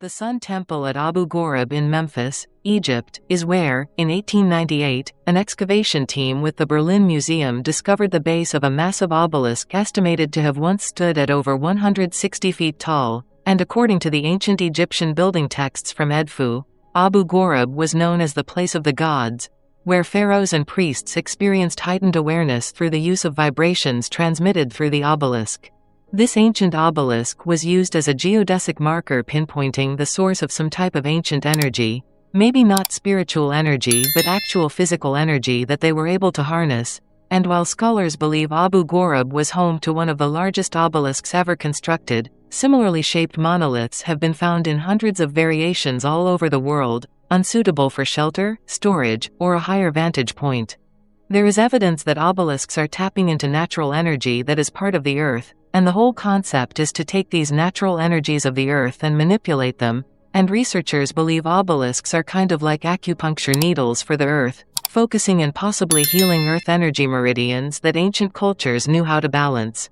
The Sun Temple at Abu Ghorab in Memphis, Egypt, is where, in 1898, an excavation team with the Berlin Museum discovered the base of a massive obelisk estimated to have once stood at over 160 feet tall, and according to the ancient Egyptian building texts from Edfu, Abu Ghorab was known as the place of the gods, where pharaohs and priests experienced heightened awareness through the use of vibrations transmitted through the obelisk. This ancient obelisk was used as a geodesic marker pinpointing the source of some type of ancient energy, maybe not spiritual energy but actual physical energy that they were able to harness, and while scholars believe Abu Ghorab was home to one of the largest obelisks ever constructed, similarly shaped monoliths have been found in hundreds of variations all over the world, unsuitable for shelter, storage, or a higher vantage point. There is evidence that obelisks are tapping into natural energy that is part of the earth, and the whole concept is to take these natural energies of the earth and manipulate them, and researchers believe obelisks are kind of like acupuncture needles for the earth, focusing and possibly healing earth energy meridians that ancient cultures knew how to balance.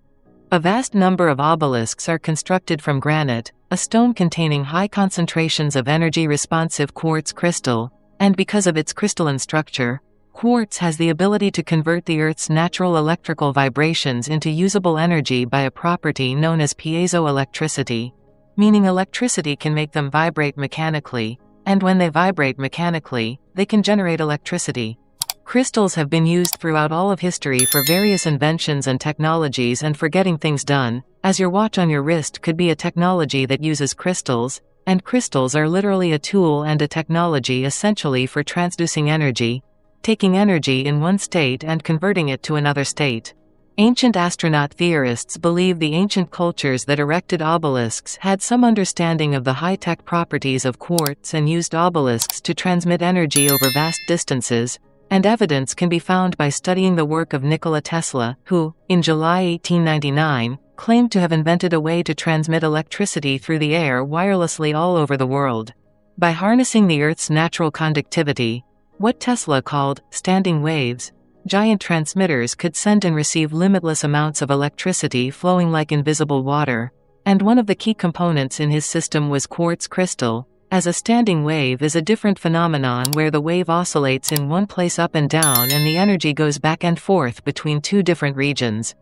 A vast number of obelisks are constructed from granite, a stone containing high concentrations of energy-responsive quartz crystal, and because of its crystalline structure, quartz has the ability to convert the Earth's natural electrical vibrations into usable energy by a property known as piezoelectricity, meaning electricity can make them vibrate mechanically, and when they vibrate mechanically, they can generate electricity. Crystals have been used throughout all of history for various inventions and technologies and for getting things done, as your watch on your wrist could be a technology that uses crystals, and crystals are literally a tool and a technology essentially for transducing energy, taking energy in one state and converting it to another state. Ancient astronaut theorists believe the ancient cultures that erected obelisks had some understanding of the high-tech properties of quartz and used obelisks to transmit energy over vast distances, and evidence can be found by studying the work of Nikola Tesla, who, in July 1899, claimed to have invented a way to transmit electricity through the air wirelessly all over the world. By harnessing the Earth's natural conductivity, what Tesla called standing waves, giant transmitters could send and receive limitless amounts of electricity flowing like invisible water, and one of the key components in his system was quartz crystal, as a standing wave is a different phenomenon where the wave oscillates in one place up and down and the energy goes back and forth between two different regions.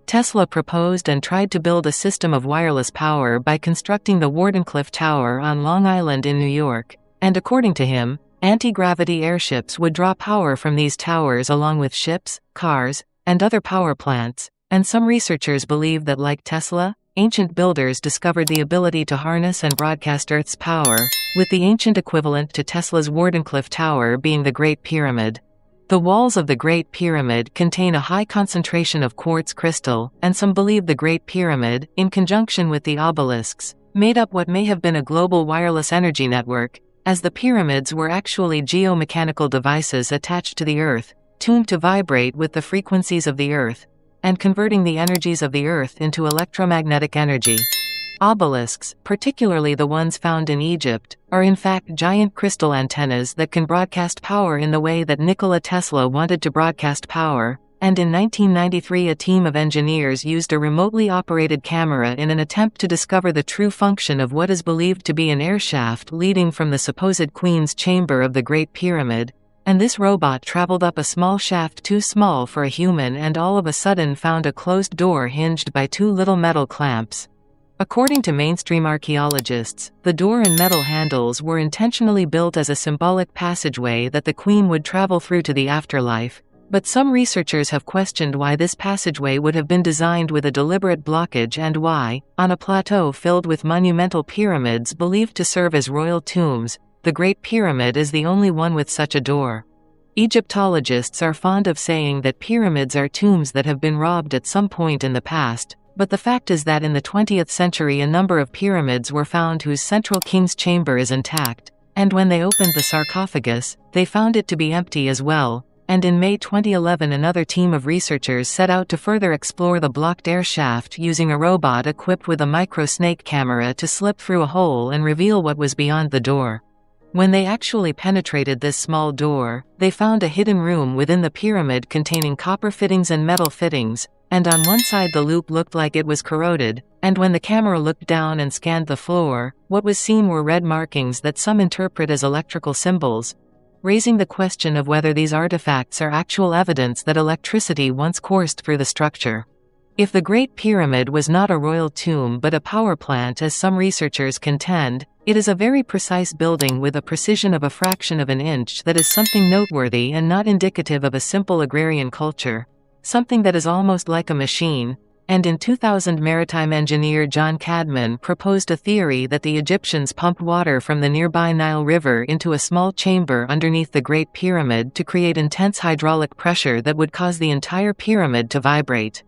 Tesla proposed and tried to build a system of wireless power by constructing the Wardenclyffe Tower on Long Island in New York, and according to him, anti-gravity airships would draw power from these towers along with ships, cars, and other power plants, and some researchers believe that like Tesla, ancient builders discovered the ability to harness and broadcast Earth's power, with the ancient equivalent to Tesla's Wardenclyffe Tower being the Great Pyramid. The walls of the Great Pyramid contain a high concentration of quartz crystal, and some believe the Great Pyramid, in conjunction with the obelisks, made up what may have been a global wireless energy network, as the pyramids were actually geomechanical devices attached to the Earth, tuned to vibrate with the frequencies of the Earth, and converting the energies of the Earth into electromagnetic energy. Obelisks, particularly the ones found in Egypt, are in fact giant crystal antennas that can broadcast power in the way that Nikola Tesla wanted to broadcast power, and in 1993 a team of engineers used a remotely operated camera in an attempt to discover the true function of what is believed to be an air shaft leading from the supposed Queen's chamber of the Great Pyramid, and this robot traveled up a small shaft too small for a human and all of a sudden found a closed door hinged by two little metal clamps. According to mainstream archaeologists, the door and metal handles were intentionally built as a symbolic passageway that the Queen would travel through to the afterlife, but some researchers have questioned why this passageway would have been designed with a deliberate blockage and why, on a plateau filled with monumental pyramids believed to serve as royal tombs, the Great Pyramid is the only one with such a door. Egyptologists are fond of saying that pyramids are tombs that have been robbed at some point in the past, but the fact is that in the 20th century a number of pyramids were found whose central king's chamber is intact, and when they opened the sarcophagus, they found it to be empty as well. And in May 2011 another team of researchers set out to further explore the blocked air shaft using a robot equipped with a micro-snake camera to slip through a hole and reveal what was beyond the door. When they actually penetrated this small door, they found a hidden room within the pyramid containing copper fittings and metal fittings, and on one side the loop looked like it was corroded, and when the camera looked down and scanned the floor, what was seen were red markings that some interpret as electrical symbols, raising the question of whether these artifacts are actual evidence that electricity once coursed through the structure. If the Great Pyramid was not a royal tomb but a power plant as some researchers contend, it is a very precise building with a precision of a fraction of an inch that is something noteworthy and not indicative of a simple agrarian culture, something that is almost like a machine. And in 2000, maritime engineer John Cadman proposed a theory that the Egyptians pumped water from the nearby Nile River into a small chamber underneath the Great Pyramid to create intense hydraulic pressure that would cause the entire pyramid to vibrate.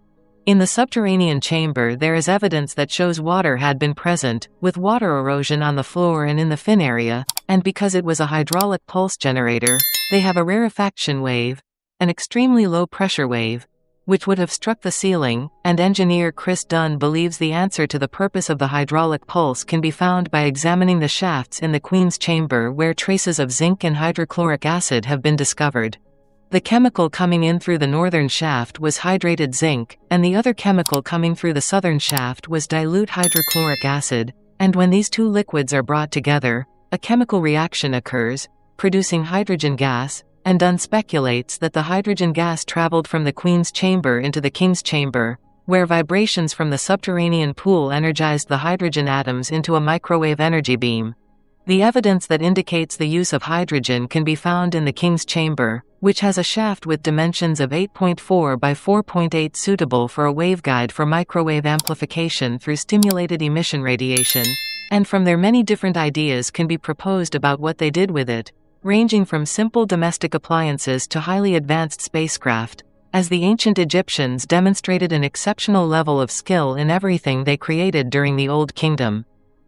In the subterranean chamber there is evidence that shows water had been present, with water erosion on the floor and in the fin area, and because it was a hydraulic pulse generator, they have a rarefaction wave, an extremely low pressure wave, which would have struck the ceiling, and engineer Chris Dunn believes the answer to the purpose of the hydraulic pulse can be found by examining the shafts in the Queen's chamber where traces of zinc and hydrochloric acid have been discovered. The chemical coming in through the northern shaft was hydrated zinc, and the other chemical coming through the southern shaft was dilute hydrochloric acid, and when these two liquids are brought together, a chemical reaction occurs, producing hydrogen gas, and Dunn speculates that the hydrogen gas traveled from the Queen's chamber into the King's chamber, where vibrations from the subterranean pool energized the hydrogen atoms into a microwave energy beam. The evidence that indicates the use of hydrogen can be found in the King's chamber, which has a shaft with dimensions of 8.4 by 4.8 suitable for a waveguide for microwave amplification through stimulated emission radiation, and from there many different ideas can be proposed about what they did with it, ranging from simple domestic appliances to highly advanced spacecraft, as the ancient Egyptians demonstrated an exceptional level of skill in everything they created during the Old Kingdom.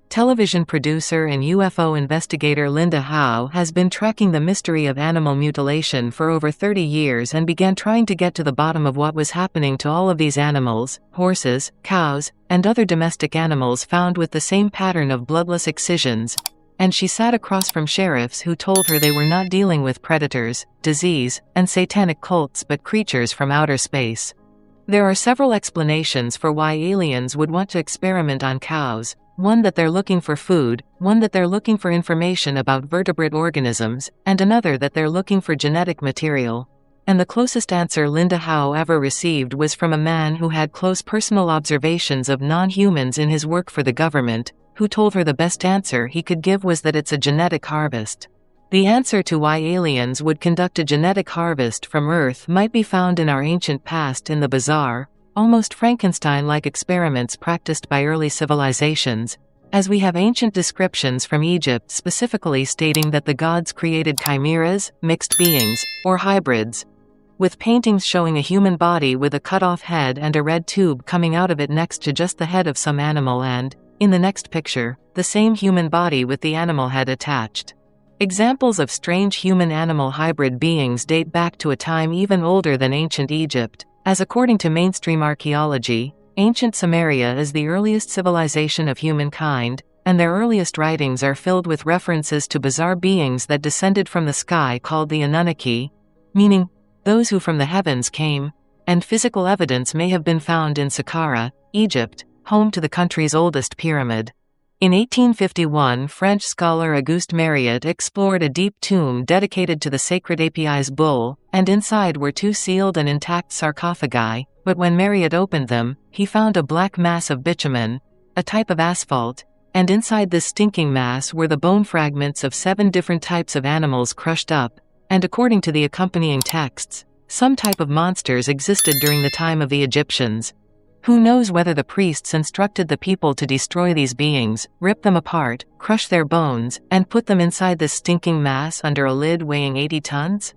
Television producer and UFO investigator Linda Howe has been tracking the mystery of animal mutilation for over 30 years and began trying to get to the bottom of what was happening to all of these animals, horses, cows, and other domestic animals found with the same pattern of bloodless excisions, and she sat across from sheriffs who told her they were not dealing with predators, disease, and satanic cults but creatures from outer space. There are several explanations for why aliens would want to experiment on cows. One that they're looking for food, one that they're looking for information about vertebrate organisms, and another that they're looking for genetic material. And the closest answer Linda Howe ever received was from a man who had close personal observations of non-humans in his work for the government, who told her the best answer he could give was that it's a genetic harvest. The answer to why aliens would conduct a genetic harvest from Earth might be found in our ancient past in the bizarre, almost Frankenstein-like experiments practiced by early civilizations, as we have ancient descriptions from Egypt specifically stating that the gods created chimeras, mixed beings, or hybrids, with paintings showing a human body with a cut-off head and a red tube coming out of it next to just the head of some animal and, in the next picture, the same human body with the animal head attached. Examples of strange human-animal hybrid beings date back to a time even older than ancient Egypt, as according to mainstream archaeology, ancient Sumeria is the earliest civilization of humankind, and their earliest writings are filled with references to bizarre beings that descended from the sky called the Anunnaki, meaning, those who from the heavens came, and physical evidence may have been found in Saqqara, Egypt, home to the country's oldest pyramid. In 1851, French scholar Auguste Mariette explored a deep tomb dedicated to the sacred Apis bull, and inside were two sealed and intact sarcophagi, but when Mariette opened them, he found a black mass of bitumen, a type of asphalt, and inside this stinking mass were the bone fragments of 7 different types of animals crushed up, and according to the accompanying texts, some type of monsters existed during the time of the Egyptians. Who knows whether the priests instructed the people to destroy these beings, rip them apart, crush their bones, and put them inside this stinking mass under a lid weighing 80 tons?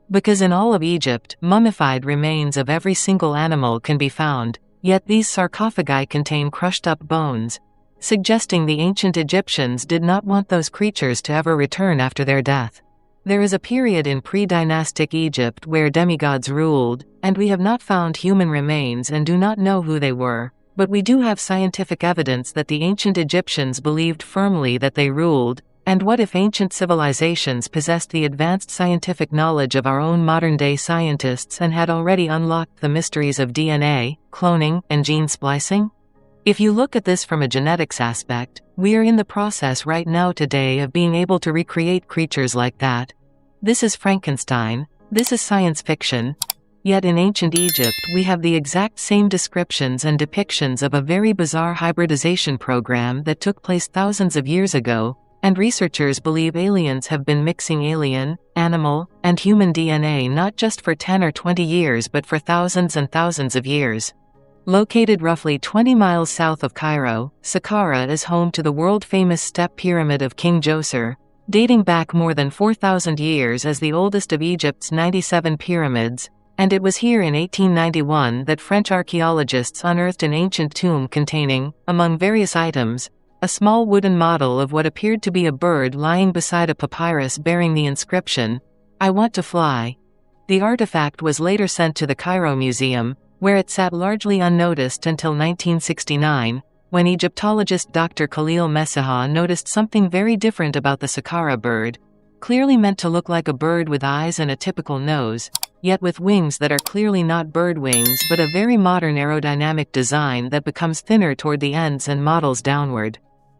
Because in all of Egypt, mummified remains of every single animal can be found, yet these sarcophagi contain crushed up bones, suggesting the ancient Egyptians did not want those creatures to ever return after their death. There is a period in pre-dynastic Egypt where demigods ruled, and we have not found human remains and do not know who they were, but we do have scientific evidence that the ancient Egyptians believed firmly that they ruled, And what if ancient civilizations possessed the advanced scientific knowledge of our own modern-day scientists and had already unlocked the mysteries of DNA, cloning, and gene splicing? If you look at this from a genetics aspect, we are in the process right now today of being able to recreate creatures like that. This is Frankenstein, this is science fiction. Yet in ancient Egypt we have the exact same descriptions and depictions of a very bizarre hybridization program that took place thousands of years ago, and researchers believe aliens have been mixing alien, animal, and human DNA not just for 10 or 20 years but for thousands and thousands of years. Located roughly 20 miles south of Cairo, Saqqara is home to the world-famous step pyramid of King Djoser, dating back more than 4,000 years as the oldest of Egypt's 97 pyramids, and it was here in 1891 that French archaeologists unearthed an ancient tomb containing, among various items, a small wooden model of what appeared to be a bird lying beside a papyrus bearing the inscription, "I want to fly." The artifact was later sent to the Cairo Museum, where it sat largely unnoticed until 1969, when Egyptologist Dr. Khalil Messiha noticed something very different about the Saqqara bird, clearly meant to look like a bird with eyes and a typical nose, yet with wings that are clearly not bird wings but a very modern aerodynamic design that becomes thinner toward the ends and models downward.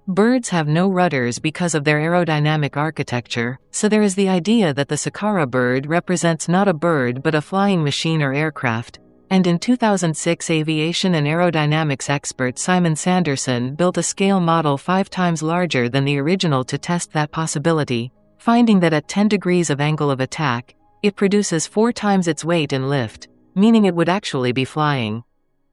Birds have no rudders because of their aerodynamic architecture, so there is the idea that the Saqqara bird represents not a bird but a flying machine or aircraft. And in 2006, aviation and aerodynamics expert Simon Sanderson built a scale model 5 times larger than the original to test that possibility, finding that at 10 degrees of angle of attack, it produces 4 times its weight in lift, meaning it would actually be flying.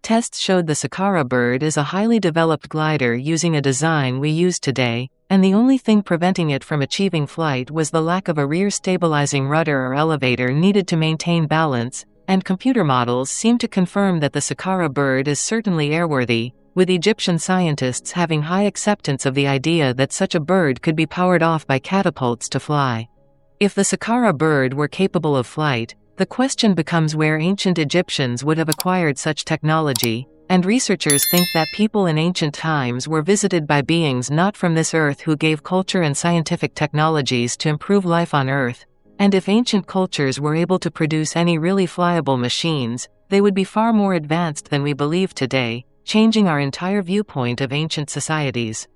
Tests showed the Saqqara bird is a highly developed glider using a design we use today, and the only thing preventing it from achieving flight was the lack of a rear stabilizing rudder or elevator needed to maintain balance, and computer models seem to confirm that the Saqqara bird is certainly airworthy, with Egyptian scientists having high acceptance of the idea that such a bird could be powered off by catapults to fly. If the Saqqara bird were capable of flight, the question becomes where ancient Egyptians would have acquired such technology, and researchers think that people in ancient times were visited by beings not from this earth who gave culture and scientific technologies to improve life on Earth, and if ancient cultures were able to produce any really flyable machines, they would be far more advanced than we believe today, changing our entire viewpoint of ancient societies.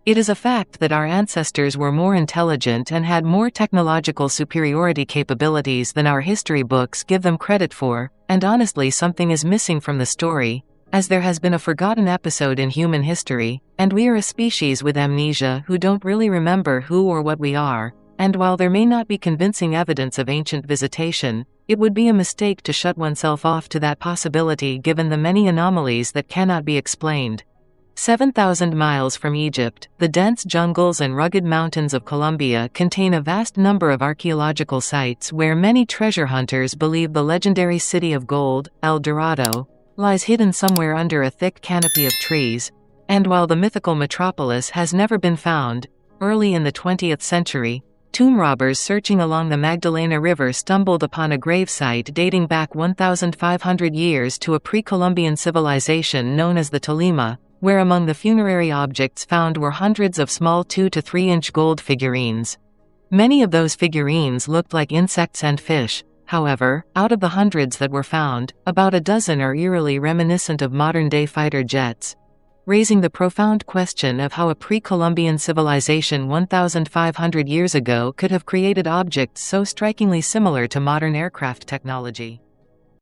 It is a fact that our ancestors were more intelligent and had more technological superiority capabilities than our history books give them credit for, and honestly something is missing from the story, as there has been a forgotten episode in human history, and we are a species with amnesia who don't really remember who or what we are, and while there may not be convincing evidence of ancient visitation, it would be a mistake to shut oneself off to that possibility given the many anomalies that cannot be explained. 7,000 miles from Egypt, the dense jungles and rugged mountains of Colombia contain a vast number of archaeological sites where many treasure hunters believe the legendary city of gold, El Dorado, lies hidden somewhere under a thick canopy of trees, and while the mythical metropolis has never been found, early in the 20th century, tomb robbers searching along the Magdalena River stumbled upon a gravesite dating back 1,500 years to a pre-Columbian civilization known as the Tolima, where among the funerary objects found were hundreds of small 2 to 3 inch gold figurines. Many of those figurines looked like insects and fish. However, out of the hundreds that were found, about a dozen are eerily reminiscent of modern-day fighter jets, raising the profound question of how a pre-Columbian civilization 1,500 years ago could have created objects so strikingly similar to modern aircraft technology.